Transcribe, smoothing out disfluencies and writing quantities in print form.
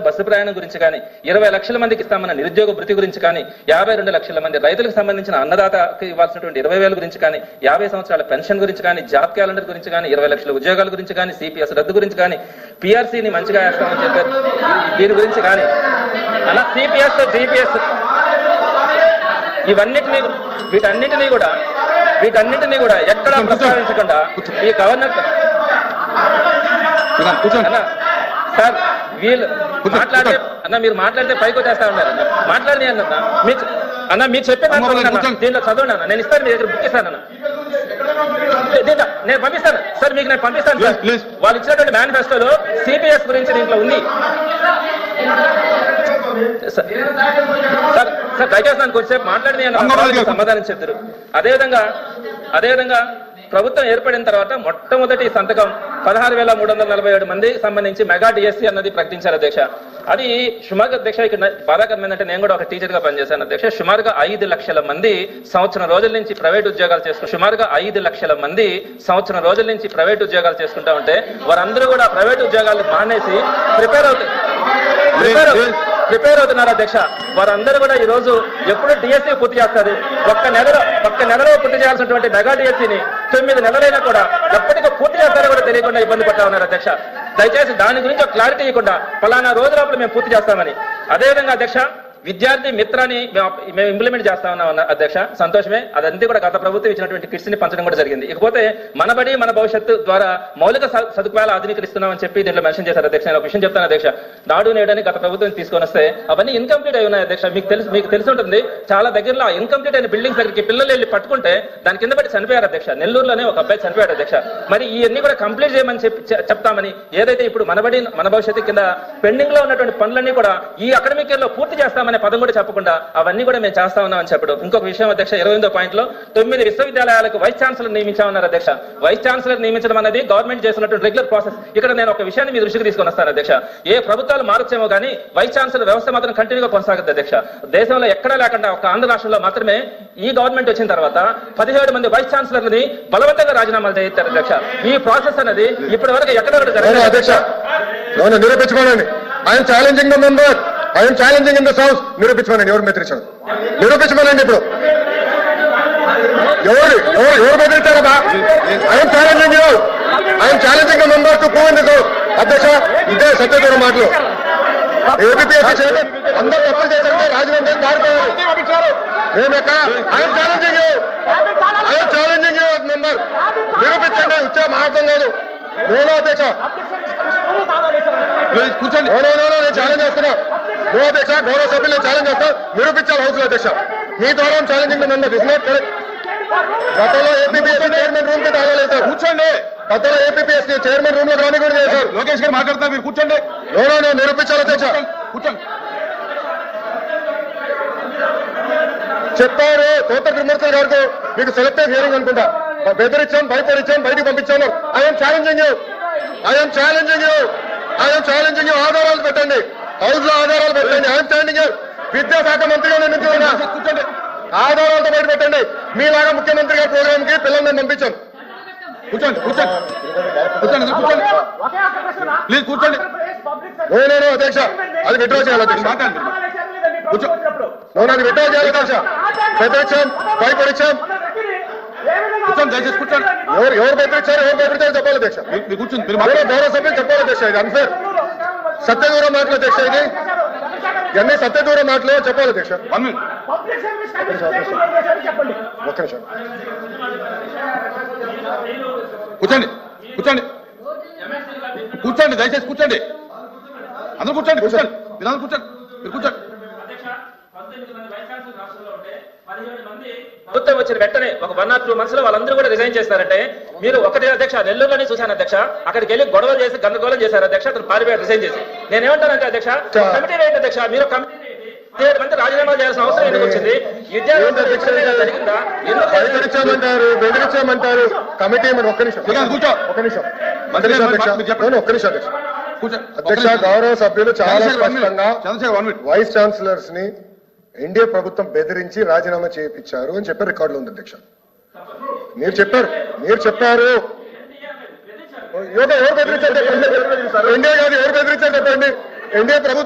Bus ప్రయాణం గురించి కానీ 20 లక్షల మందికి ఇస్తామన్న నిరుద్యోగ భృతి గురించి కానీ 52 లక్షల మంది రైతులకు సంబంధించిన అన్నదాతకి ఇవ్వాల్సినటువంటి 20,000 గురించి కానీ 50 సంవత్సరాల పెన్షన్ గురించి కానీ జాబ్ క్యాలెండర్ గురించి కానీ 20 లక్షల ఉద్యోగాల గురించి కానీ సిపిఎస్ రద్దు గురించి కానీ పిఆర్సీని మంచిగా వేస్తామని చెప్పారు దీని గురించి కానీ అలా సిపిఎస్ జిపిఎస్ వీటన్నిటినీ కూడా ఎక్కడా ప్రస్తావించకుండా ఈ గవర్నర్ సార్ వీళ్ళు మాట్లాడితే అన్న మీరు మాట్లాడితే పైకి వచ్చేస్తా ఉన్నారు మాట్లాడి అన్న మీరు చెప్పే దీంట్లో చదవండి అన్న నేను ఇస్తాను మీ దగ్గర బుక్ ఇస్తాను అన్న నేను పంపిస్తాను సార్ మీకు నేను పంపిస్తాను సార్ వాళ్ళు ఇచ్చినటువంటి మేనిఫెస్టోలో సిపిఎస్ గురించి దీంట్లో ఉంది సార్ సార్ దయచేసి నన్ను కొంచెంసేపు మాట్లాడి సమాధానం చెప్తారు అదేవిధంగా ప్రభుత్వం ఏర్పడిన తర్వాత మొట్టమొదటి సంతకం 16,347 మంది సంబంధించి మెగా డిఎస్సీ అన్నది ప్రకటించారు అధ్యక్ష. అది సుమారుగా అధ్యక్ష ఇక్కడ బాధాకరం ఏంటంటే నేను కూడా ఒక టీచర్ గా పనిచేశాను అధ్యక్ష. సుమారుగా 5 లక్షల మంది సంవత్సరం రోజుల నుంచి ప్రైవేట్ ఉద్యోగాలు చేసుకుంటా ఉంటే వారందరూ కూడా ప్రైవేట్ ఉద్యోగాలు మానేసి ప్రిపేర్ అవుతున్నారు అధ్యక్ష. వారందరూ కూడా ఈ రోజు ఎప్పుడు డిఎస్సీ పూర్తి చేస్తారు ఒక్క నెలలో పూర్తి చేయాల్సినటువంటి మెగా డిఎస్సీని 9 నెలలైనా కూడా ఎప్పటికీ పూర్తి చేస్తారో కూడా తెలియకుండా ఇబ్బంది పడతా ఉన్నారు అధ్యక్ష. దయచేసి దాని గురించి ఒక క్లారిటీ ఇవ్వకుండా పలానా రోజు లోపల మేము పూర్తి చేస్తామని. అదేవిధంగా అధ్యక్ష విద్యార్థి మిత్రాన్ని మేము ఇంప్లిమెంట్ చేస్తా ఉన్నాం అధ్యక్ష. సంతోషమే. అదంతా కూడా గత ప్రభుత్వం ఇచ్చినటువంటి కిట్స్ ని పంచడం కూడా జరిగింది. ఇకపోతే మనబడి మన భవిష్యత్తు ద్వారా మౌలిక సదుపాయాలు ఆధునీకరిస్తున్నామని చెప్పి దీంట్లో మెన్షన్ చేశారు అధ్యక్ష. నేను ఒక విషయం చెప్తాను అధ్యక్ష. నాడు నేడని గత ప్రభుత్వం తీసుకొని వస్తే అవన్నీ ఇన్కంప్లీట్ అయి ఉన్నాయి అధ్యక్ష. మీకు తెలిసి ఉంటుంది చాలా దగ్గరలో ఇన్కంప్లీట్ అయిన బిల్డింగ్స్ దగ్గరికి పిల్లలు వెళ్ళి పట్టుకుంటే దాని కింద పడి చనిపోయారు అధ్యక్ష. నెల్లూరులోనే ఒక అబ్బాయి చనిపోయాడు అధ్యక్ష. మరి ఇవన్నీ కూడా కంప్లీట్ చేయమని చెప్తామని ఏదైతే ఇప్పుడు మనబడి మన భవిష్యత్తు కింద పెండింగ్ లో ఉన్నటువంటి పనులన్నీ కూడా ఈ అకాడమిక్ ఇయర్ లో పూర్తి చేస్తామని పదం కూడా చెప్పకుండా అవన్నీ కూడా మేము చేస్తా ఉన్నామని చెప్పడం. ఇంకొక విషయం అధ్యక్ష 28వ పాయింట్ లో 9 విశ్వవిద్యాలయాలకు వైస్ ఛాన్సలర్ నియమించామన్నారు అధ్యక్ష. వైస్ ఛాన్సలర్ నియమించడం అనేది గవర్నమెంట్ చేస్తున్నటువంటి రెగ్యులర్ ప్రాసెస్. ఇక్కడ నేను ఒక విషయాన్ని మీ దృష్టికి తీసుకొని వస్తాను అధ్యక్ష. ఏ ప్రభుత్వాలు మారొచ్చేమో కానీ వైస్ ఛాన్సలర్ వ్యవస్థ మాత్రం కంటిన్యూగా కొనసాగుతుంది అధ్యక్ష. దేశంలో ఎక్కడా లేకుండా ఒక ఆంధ్ర రాష్ట్రంలో మాత్రమే ఈ గవర్నమెంట్ వచ్చిన తర్వాత 17 మంది వైస్ ఛాన్సలర్ని బలవంతంగా రాజీనామాలు చేయించారు అధ్యక్ష. ఈ ప్రాసెస్ అనేది ఇప్పటి వరకు ఎక్కడ జరగలేదు అధ్యక్ష. నిరూపించుకోండి. I'm challenging the member. I'm challenging in the house. నిరూపించమనండి. ఎవరు బెదిరించారు? నిరూపించమనండి. ఇప్పుడు ఎవరు బెదిరించారా? I'm challenging you. I'm challenging the member to prove in this house. అధ్యక్ష ఇదే సత్యదూర మాటలు. ఏపీఎస్సీ చైర్మన్ అందరూ తప్పులు చేశారంటే రాజమండ్రి పారిపోయారు. మేము ఎక్కడ? I'm challenging you. I'm challenging you member. నిరూపించండి. వచ్చే మార్గం కాదు. నేను అధ్యక్ష కూర్చోండి. నేను ఛాలెంజ్ చేస్తున్నా. నువ్వు అధ్యక్ష గౌరవ సభ్యులు ఛాలెంజ్ చేస్తా. నిరూపించాలి హౌస్ లో అధ్యక్ష. మీ ద్వారా challenging member is not correct. గతంలో ఏపీఎస్సీ చైర్మన్ రూమ్ కి తాగలేదు. కూర్చోండి. గతంలో ఏపీఎస్సీ చైర్మన్ రూమ్ లో రాని కూడా చేశారు. లోకేష్ గారు మాట్లాడతా. మీరు కూర్చోండి. నేను నిరూపించాలి అధ్యక్ష. కూర్చోండి. చెప్పారు తోట త్రిమూర్తులు గారికి మీకు సెలెక్టివ్ హియరింగ్ అనుకుంటా. బెదిరించాం, భయపడిచ్చాం, బయటకు పంపించాను. I'm challenging you. I'm challenging you. I'm challenging you. ఆధారాలు పెట్టండి. హౌస్ లో ఆధారాలు పెట్టండి. I'm challenging you. విద్యాశాఖ మంత్రిగా నేను కూర్చోండి. ఆధారాలతో బయట పెట్టండి. మీలాగా ముఖ్యమంత్రి గారి ప్రోగ్రామ్ కి పిల్లల్ని పంపించాను. కూర్చోండి. ప్లీజ్ కూర్చోండి. నేను అధ్యక్ష అది విత్డ్రా చేయాలి అధ్యక్ష. అది విత్డ్రా చేయాలి అధ్యక్ష. బెదిరించాం, భయపడిచ్చాం. కూర్చోండి. దయచేసి కూర్చోండి. ఎవరు బెదిరించారో చెప్పాలి అధ్యక్ష. కూర్చోండి. గౌరవ సభ్యులు చెప్పాలి అధ్యక్ష. ఇది అన్ఫేర్. సత్యదూరం మాటలు అధ్యక్ష. ఇది ఇవన్నీ సత్యదూరం మాటలు చెప్పాలి అధ్యక్ష. ఒక్క నిమిషం. కూర్చోండి. దయచేసి కూర్చోండి. అందరూ కూర్చోండి. మీరు అందరూ కూర్చోండి. ప్రభుత్వం వచ్చిన వెంటనే ఒక 1 or 2 months లో వాళ్ళందరూ కూడా రిజైన్ చేస్తారంటే మీరు ఒకటి అధ్యక్ష నెల్లూరులోనే చూశాను అధ్యక్ష. అక్కడికి వెళ్ళి గొడవలు చేసి గందరగోళం చేశారు అధ్యక్ష. అతను పారిపోయి రిజైన్ చేసి. నేనేమంటానంటే అధ్యక్ష కమిటీ వేయండి అధ్యక్ష. మీరు కమిటీ 17 మంది రాజీనామా చేయాల్సిన అవసరం ఎందుకు వచ్చింది? జరిగిందా? బెదిరించామంటారు కమిటీ. ఒక్క నిమిషం అధ్యక్ష. గౌరవ సభ్యులు చాలా స్పష్టంగా వైస్ ఛాన్సలర్స్ ని ఎన్డీఏ ప్రభుత్వం బెదిరించి రాజీనామా చేయించారు అని చెప్పి రికార్డులో ఉంది అధ్యక్ష. మీరు చెప్పారు. ఎవరు బెదిరించారు? ఎన్డీఏ కాదు. ఎవరు బెదిరించారు చెప్పండి. ఎన్డీఏ ప్రభుత్వం